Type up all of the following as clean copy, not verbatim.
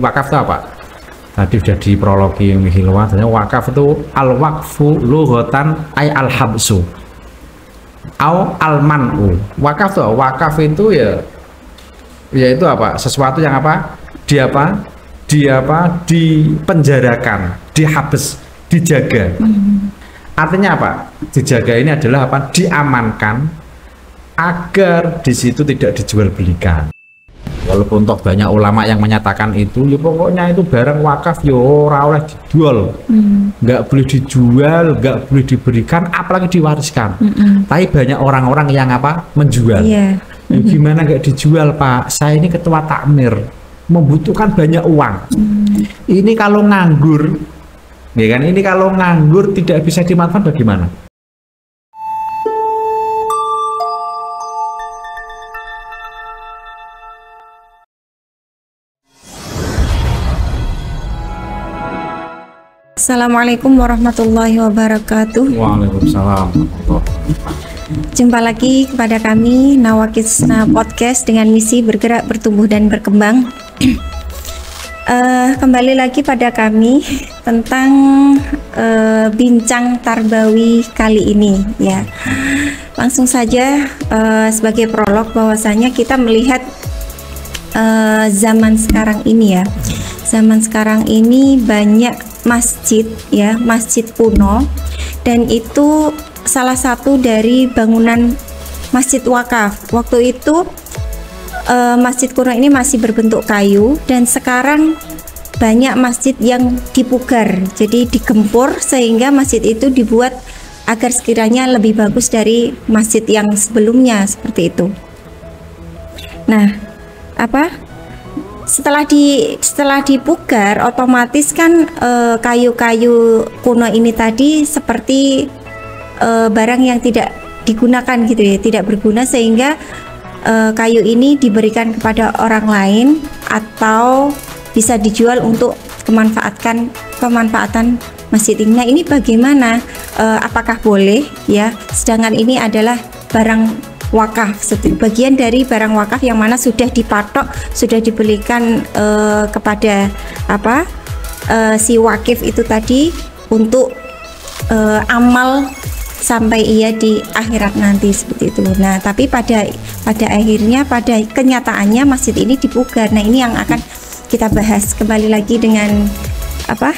Wakaf itu apa? Tadi sudah di prologi yang hilwa, wakaf itu al-waqfu lughatan ay al-habsu au al-man'u. Wakaf itu ya itu apa? Sesuatu yang apa? Dipenjarakan, dihabes, dijaga. Artinya apa? Dijaga ini adalah apa? Diamankan agar di situ tidak dijual belikan. Walaupun toh banyak ulama yang menyatakan itu, ya pokoknya itu barang wakaf ya ora oleh dijual, nggak boleh dijual, nggak boleh diberikan, apalagi diwariskan. Tapi banyak orang-orang yang apa? Menjual. Gimana nggak dijual, Pak? Saya ini ketua takmir, membutuhkan banyak uang. Ini kalau nganggur, ya kan? Ini kalau nganggur tidak bisa dimanfaatkan bagaimana? Assalamualaikum warahmatullahi wabarakatuh. Waalaikumsalam. Jumpa lagi kepada kami Nawakisna Podcast dengan misi bergerak, bertumbuh dan berkembang. Kembali lagi pada kami tentang bincang tarbawi kali ini ya. Langsung saja sebagai prolog bahwasanya kita melihat zaman sekarang ini ya. Zaman sekarang ini banyak masjid ya, masjid kuno, dan itu salah satu dari bangunan masjid wakaf. Waktu itu masjid kuno ini masih berbentuk kayu, dan sekarang banyak masjid yang dipugar, jadi digempur sehingga masjid itu dibuat agar sekiranya lebih bagus dari masjid yang sebelumnya seperti itu. Nah, setelah dipugar, otomatis kan kayu-kayu kuno ini tadi seperti barang yang tidak digunakan gitu ya, tidak berguna, sehingga kayu ini diberikan kepada orang lain atau bisa dijual untuk pemanfaatan masjid ini. Nah, ini bagaimana? Apakah boleh ya? Sedangkan ini adalah barang wakaf, bagian dari barang wakaf yang mana sudah dipatok, sudah dibelikan kepada si wakif itu tadi untuk amal sampai ia di akhirat nanti seperti itu. Nah, tapi pada akhirnya, pada kenyataannya masjid ini dipugar. Nah, ini yang akan kita bahas kembali lagi dengan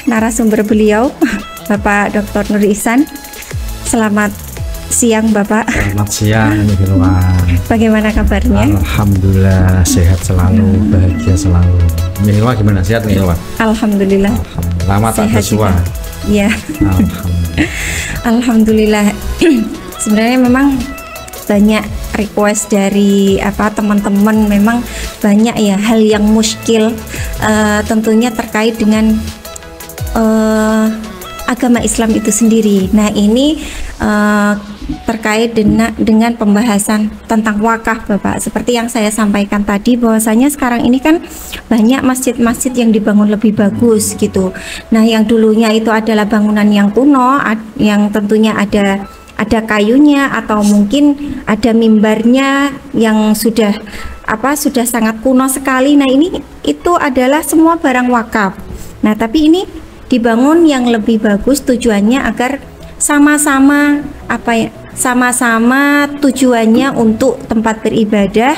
narasumber beliau, Bapak Dr. Nur Ihsan. Selamat siang Bapak. Selamat siang Milwan. Bagaimana kabarnya? Alhamdulillah sehat selalu, bahagia selalu. Milwan gimana, sehat Milwan? Alhamdulillah. Lama tak bersua. Iya. Alhamdulillah. Sebenarnya memang banyak request dari teman-teman, memang banyak ya hal yang muskil, tentunya terkait dengan agama Islam itu sendiri. Nah, ini terkait dengan pembahasan tentang wakaf Bapak. Seperti yang saya sampaikan tadi, bahwasanya sekarang ini kan banyak masjid-masjid yang dibangun lebih bagus gitu. Nah, yang dulunya itu adalah bangunan yang kuno, yang tentunya ada kayunya atau mungkin ada mimbarnya yang sudah sangat kuno sekali. Nah, itu adalah semua barang wakaf. Nah, tapi ini dibangun yang lebih bagus, tujuannya agar sama-sama tujuannya untuk tempat beribadah,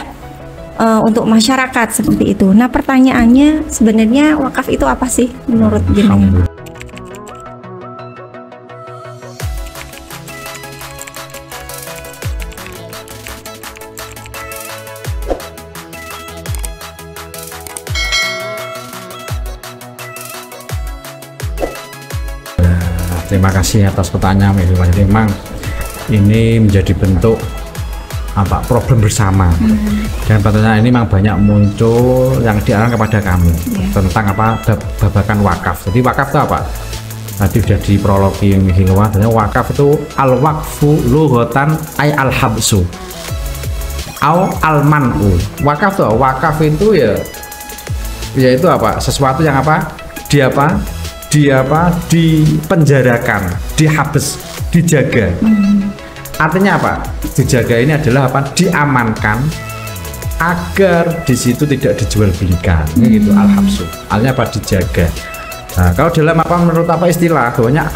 untuk masyarakat seperti itu. Nah, pertanyaannya sebenarnya wakaf itu apa sih menurut jenengan? Terima kasih atas pertanyaan Milwan. Memang ini menjadi bentuk problem bersama, dan pertanyaan ini memang banyak muncul yang diarahkan kepada kami tentang babakan wakaf. Jadi wakaf itu apa? Tadi sudah di prologi yang hilwa, wakaf itu al-waqfu lughatan ay al-habsu au al-man'u. Wakaf itu ya itu sesuatu yang dipenjarakan, dihabes, dijaga. Artinya apa? Dijaga ini adalah diamankan agar di situ tidak dijual belikan, gitu. Al-habsu, artinya apa? Dijaga. Nah, kalau dalam apa menurut apa istilah bahwanya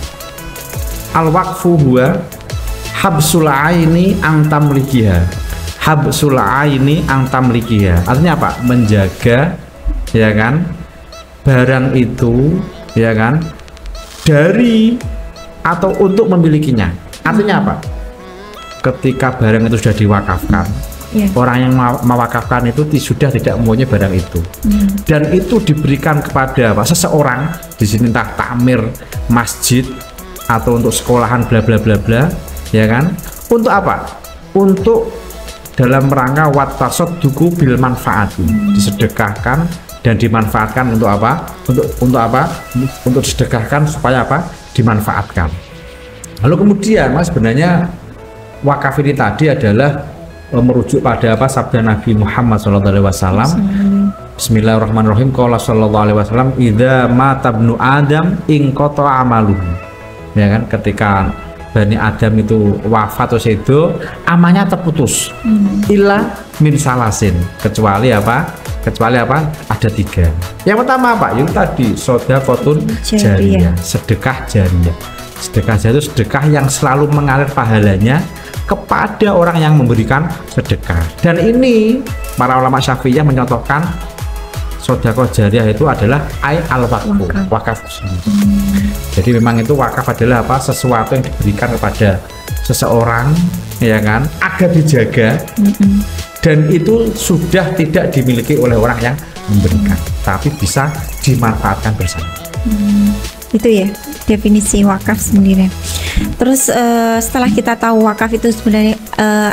al-waqfu huwa habsul aini ang tamlikiha. Habsul aini ang tamlikiha. Artinya apa? Menjaga, ya kan, barang itu, ya kan, dari atau untuk memilikinya. Artinya apa? Ketika barang itu sudah diwakafkan, orang yang mewakafkan itu sudah tidak mempunyai barang itu, dan itu diberikan kepada apa? Seseorang, di sini entah takmir masjid atau untuk sekolahan bla bla bla bla, ya kan? Untuk apa? Untuk dalam rangka wattasadduqu bil manfaati, disedekahkan dan dimanfaatkan untuk apa? Untuk apa? Untuk disedekahkan supaya apa? Dimanfaatkan. Lalu kemudian mas, sebenarnya wakaf ini tadi adalah merujuk pada apa? Sabda Nabi Muhammad SAW. Bismillahirrahmanirrahim. Qala sallallahu alaihi wasallam, idza mata ibnu adam in qata'a amaluhu. Ya kan, ketika Bani Adam itu wafat atau itu amalnya terputus. Illa min salasin, kecuali apa? Kecuali apa? Ada 3. Yang pertama apa? Yang tadi shadaqatun jariyah, sedekah jariyah. Sedekah jariyah itu sedekah yang selalu mengalir pahalanya kepada orang yang memberikan sedekah. Dan ini para ulama Syafi'iyah mencontohkan sedekah jariyah itu adalah al-waqfu, wakaf. Jadi memang itu wakaf adalah apa? Sesuatu yang diberikan kepada seseorang, ya kan, agar dijaga, dan itu sudah tidak dimiliki oleh orang yang memberikan, tapi bisa dimanfaatkan bersama. Itu ya definisi wakaf sendiri. Terus setelah kita tahu wakaf itu sebenarnya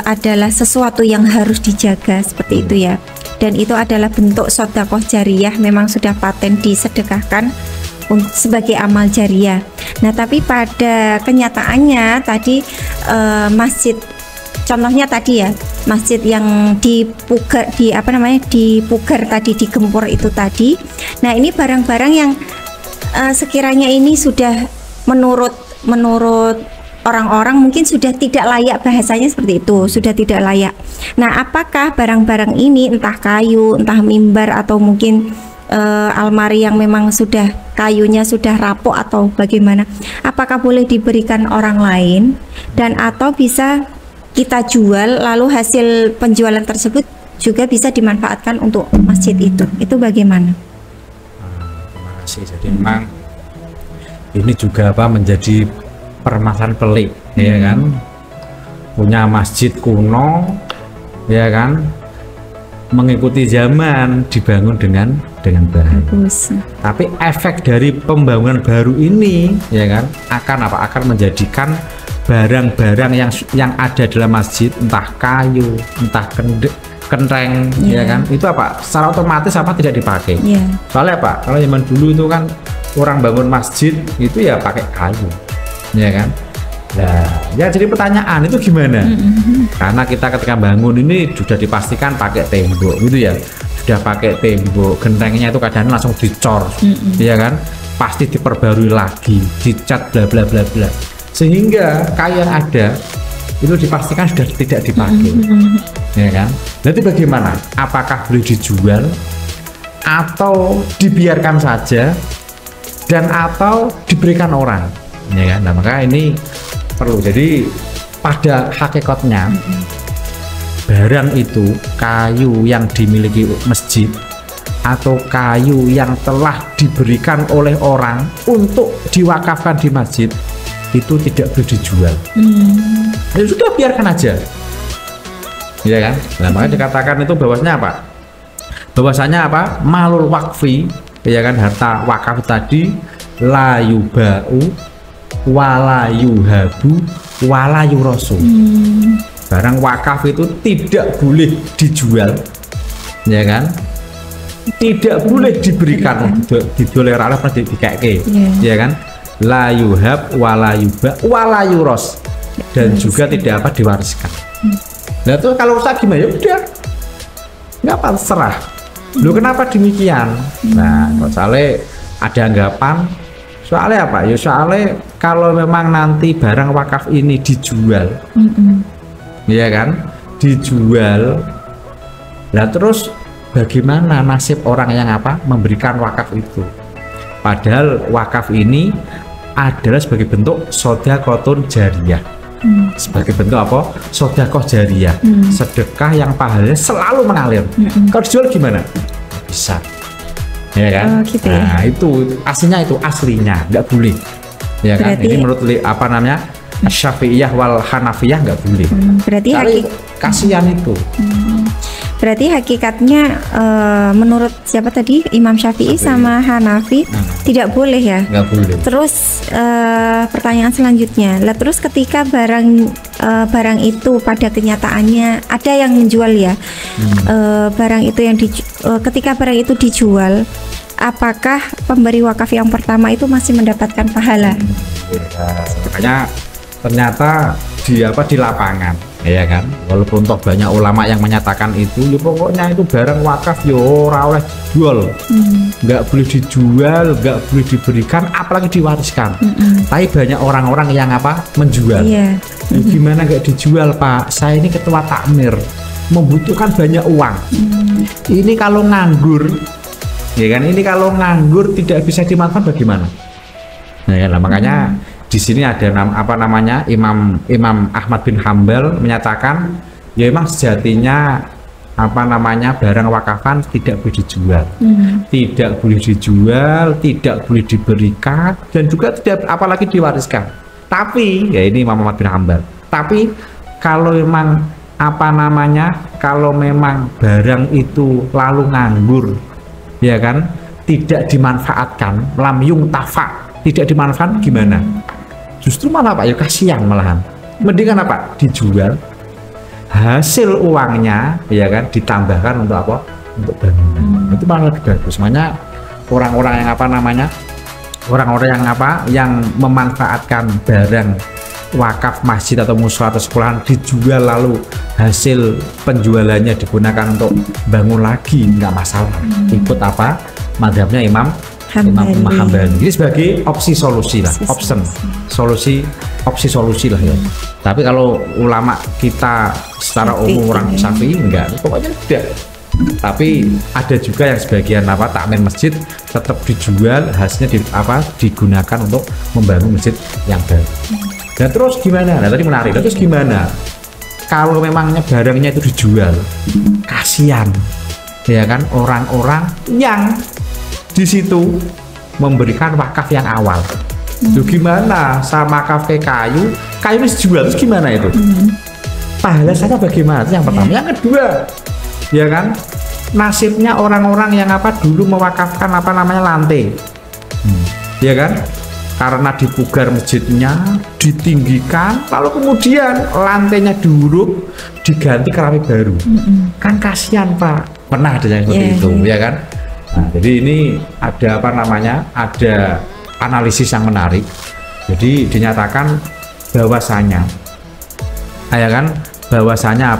adalah sesuatu yang harus dijaga seperti itu ya, dan itu adalah bentuk sedekah jariyah, memang sudah paten disedekahkan sebagai amal jariyah. Nah, tapi pada kenyataannya tadi masjid, contohnya tadi ya, masjid yang dipugar, dipugar tadi, digempur itu tadi. Nah, ini barang-barang yang sekiranya ini sudah menurut orang-orang mungkin sudah tidak layak, bahasanya seperti itu, sudah tidak layak. Nah, apakah barang-barang ini entah kayu, entah mimbar, atau mungkin almari yang memang sudah kayunya sudah rapuh atau bagaimana, apakah boleh diberikan orang lain dan atau bisa kita jual, lalu hasil penjualan tersebut juga bisa dimanfaatkan untuk masjid itu bagaimana? Terima kasih. Jadi memang ini juga apa, menjadi permasalahan pelik, ya kan, punya masjid kuno, ya kan, mengikuti zaman, dibangun dengan bagus. Tapi efek dari pembangunan baru ini, ya kan, akan apa? Akan menjadikan barang-barang yang ada dalam masjid, entah kayu, entah kenteng, ya kan, itu apa? Secara otomatis apa? Tidak dipakai. Soalnya apa? Kalau zaman dulu itu kan orang bangun masjid itu ya pakai kayu, ya kan. Nah, ya jadi pertanyaan itu gimana? Karena kita ketika bangun ini sudah dipastikan pakai tembok, gitu ya, sudah pakai tembok, gentengnya itu kadang langsung dicor, ya kan, pasti diperbarui lagi, dicat bla bla bla bla, sehingga kayu yang ada itu dipastikan sudah tidak dipakai, ya kan. Nanti bagaimana? Apakah boleh dijual atau dibiarkan saja dan atau diberikan orang, ya kan? Nah, maka ini perlu. Jadi pada hakikatnya barang itu, kayu yang dimiliki masjid atau kayu yang telah diberikan oleh orang untuk diwakafkan di masjid, itu tidak boleh dijual. Ya sudah, biarkan aja, ya kan. Nah, makanya dikatakan itu bahwasanya apa? Bahwasanya apa? Malul wakfi, ya kan, harta wakaf tadi, la yuba'u wala yuhabu wala yurasu. Barang wakaf itu tidak boleh dijual, ya kan, tidak boleh diberikan, ditoleran apa dikeke, ya kan, la yuhab wala yuba wala yuros, dan juga tidak apa diwariskan. Nah, itu kalau rusak gimana? Ya udah, nggak apa, serah. Loh, kenapa demikian? Nah, soalnya ada anggapan, soalnya apa? Ya soalnya kalau memang nanti barang wakaf ini dijual, ya kan, dijual Lah terus bagaimana nasib orang yang apa memberikan wakaf itu? Padahal wakaf ini adalah sebagai bentuk sedekahun jariyah. Sebagai bentuk apa? Sedekah jariyah. Sedekah yang pahalanya selalu mengalir. Kalau dijual gimana? Bisa. Ya kan? Gitu ya? Nah, itu aslinya nggak boleh. Ya kan? Berarti, ini menurut apa namanya? Syafi'iyah wal Hanafiyah nggak boleh. Berarti kasihan itu. Berarti hakikatnya menurut siapa tadi, Imam Syafi'i sama Hanafi tidak boleh ya? Nggak boleh. Terus pertanyaan selanjutnya, lah terus ketika barang itu pada kenyataannya ada yang menjual ya, barang itu yang ketika barang itu dijual, apakah pemberi wakaf yang pertama itu masih mendapatkan pahala? Makanya ternyata di lapangan, ya kan, walaupun toh banyak ulama yang menyatakan itu, ya pokoknya itu barang wakaf ya ora oleh dijual, nggak boleh dijual, nggak boleh diberikan, apalagi diwariskan. Tapi banyak orang-orang yang apa menjual. Gimana nggak dijual, Pak? Saya ini ketua takmir, membutuhkan banyak uang. Ini kalau nganggur, ya kan, ini kalau nganggur tidak bisa dimanfaatkan bagaimana? Nah, ya, makanya di sini ada Imam Ahmad bin Hambal menyatakan ya memang sejatinya barang wakafan tidak boleh dijual, tidak boleh dijual, tidak boleh diberikan, dan juga tidak apalagi diwariskan. Tapi ya ini Imam Ahmad bin Hambal. Tapi kalau memang kalau memang barang itu lalu nganggur, ya kan, tidak dimanfaatkan, lam yung tafa, tidak dimanfaatkan, gimana? Justru malah Pak, ya kasihan malahan. Mendingan apa? Dijual, hasil uangnya ya kan ditambahkan untuk apa? Untuk bangunan. Itu malah lebih bagus. Makanya orang-orang yang orang-orang yang memanfaatkan barang wakaf masjid atau musola atau sekolahan dijual, lalu hasil penjualannya digunakan untuk bangun lagi, nggak masalah. Ikut apa? Madhabnya Imam Hambali. Ini sebagai opsi solusi lah, opsi solusi lah ya. Tapi kalau ulama kita secara umum orang Syafi'i enggak, pokoknya tidak. Tapi ada juga yang sebagian takmir masjid tetap dijual, hasilnya digunakan untuk membangun masjid yang baru. Dan terus gimana? Nah tadi menarik. Dan terus gimana? Kalau memangnya barangnya itu dijual, kasihan, ya kan, orang-orang yang di situ memberikan wakaf yang awal. Itu gimana sama kafe kayu ini dijual, terus gimana itu? Pahala saya bagaimana? Itu yang pertama. Yang kedua, ya kan, nasibnya orang-orang yang dulu mewakafkan lantai, ya kan, karena dipugar masjidnya, ditinggikan, lalu kemudian lantainya diuruk, diganti keramik baru. Kan kasihan Pak. Pernah ada yang seperti itu, ya kan? Nah, jadi ini ada ada analisis yang menarik. Jadi dinyatakan bahwasanya, ya kan, bahwasanya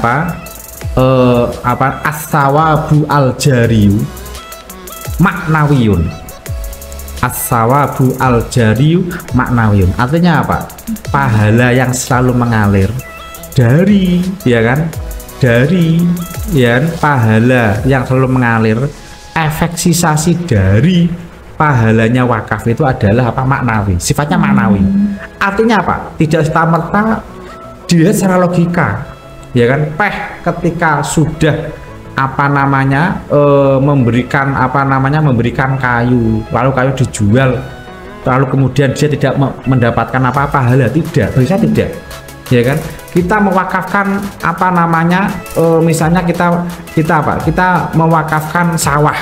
as-sawabu al-jariyu maknawiyun. As-sawabu al-jariyu maknawiyun. Artinya apa? Pahala yang selalu mengalir dari, ya kan, pahala yang selalu mengalir, efek sisasi dari pahalanya wakaf itu adalah maknawi, sifatnya maknawi. Artinya apa? Tidak serta-merta dilihat secara logika, ya kan, ketika sudah memberikan kayu, lalu kayu dijual, lalu kemudian dia tidak mendapatkan pahala, tidak, bisa tidak, ya kan. Kita mewakafkan misalnya kita mewakafkan sawah,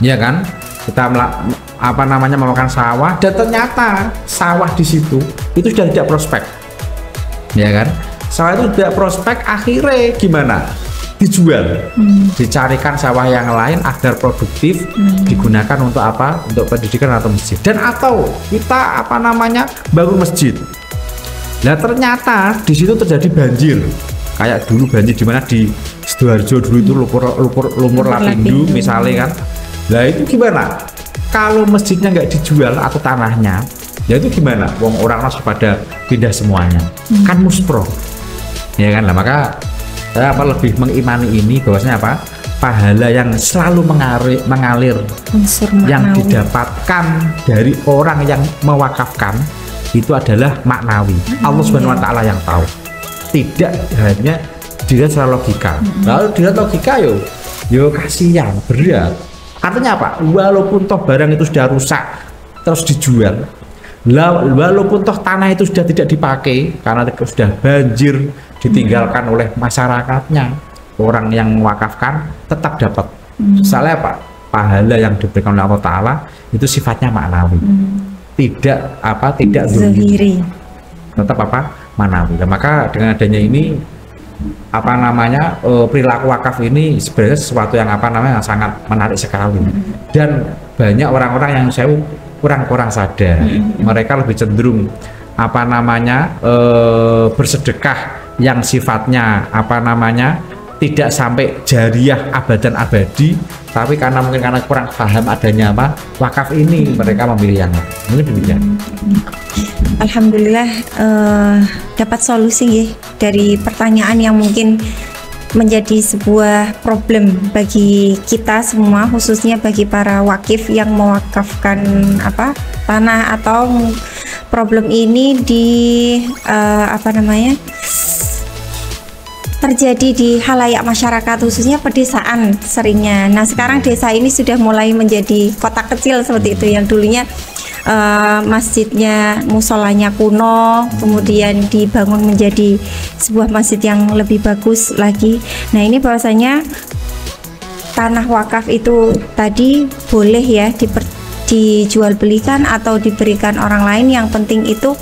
ya kan, kita mewakafkan sawah, dan ternyata sawah di situ itu sudah tidak prospek, ya kan, sawah itu tidak prospek, akhirnya gimana? Dijual, dicarikan sawah yang lain agar produktif, digunakan untuk untuk pendidikan atau masjid, dan atau kita bangun masjid. Nah ternyata di situ terjadi banjir, kayak dulu banjir di mana di Sidoarjo dulu itu lumpur lapindo misalnya kan. Nah itu gimana? Kalau masjidnya nggak dijual atau tanahnya, ya itu gimana? Wong orang langsung pada pindah semuanya, kan muspro, ya kan. Lah maka Saya lebih mengimani ini bahwasanya pahala yang selalu mengalir Unsur yang maknawi. didapatkan dari orang yang mewakafkan itu adalah maknawi. Allah Subhanahu wa taala yang tahu. Tidak hanya dilihat secara logika. Lalu dilihat logika yo kasihan, berat. Artinya apa? Walaupun toh barang itu sudah rusak terus dijual, walaupun toh tanah itu sudah tidak dipakai karena sudah banjir, ditinggalkan oleh masyarakatnya, orang yang mewakafkan tetap dapat. Soalnya pahala yang diberikan oleh Allah Taala itu sifatnya maknawi, tidak Zahiri. tetap maknawi. Nah, maka dengan adanya ini perilaku wakaf ini sebenarnya sesuatu yang sangat menarik sekali, dan banyak orang-orang yang saya kurang sadar. Mereka lebih cenderung bersedekah yang sifatnya tidak sampai jariah abadan abadi, tapi karena kurang paham adanya wakaf ini, mereka memilih yang ini demikian. Alhamdulillah dapat solusi ya dari pertanyaan yang mungkin menjadi sebuah problem bagi kita semua, khususnya bagi para wakif yang mewakafkan tanah, atau problem ini terjadi di halayak masyarakat, khususnya pedesaan seringnya. Nah, sekarang desa ini sudah mulai menjadi kota kecil seperti itu, yang dulunya masjidnya, musolanya kuno, kemudian dibangun menjadi sebuah masjid yang lebih bagus lagi. Nah, ini bahwasanya tanah wakaf itu tadi boleh ya dijual belikan atau diberikan orang lain, yang penting itu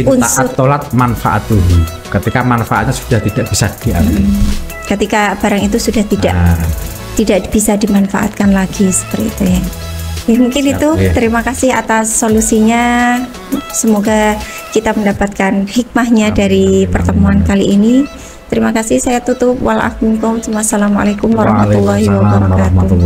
unsur tolat manfaatuhu, ketika manfaatnya sudah tidak bisa diambil, ketika barang itu sudah tidak bisa dimanfaatkan lagi, seperti itu ya. Ya, mungkin itu. Terima kasih atas solusinya. Semoga kita mendapatkan hikmahnya dari pertemuan kali ini. Terima kasih. Saya tutup. Wassalamualaikum warahmatullahi wabarakatuh.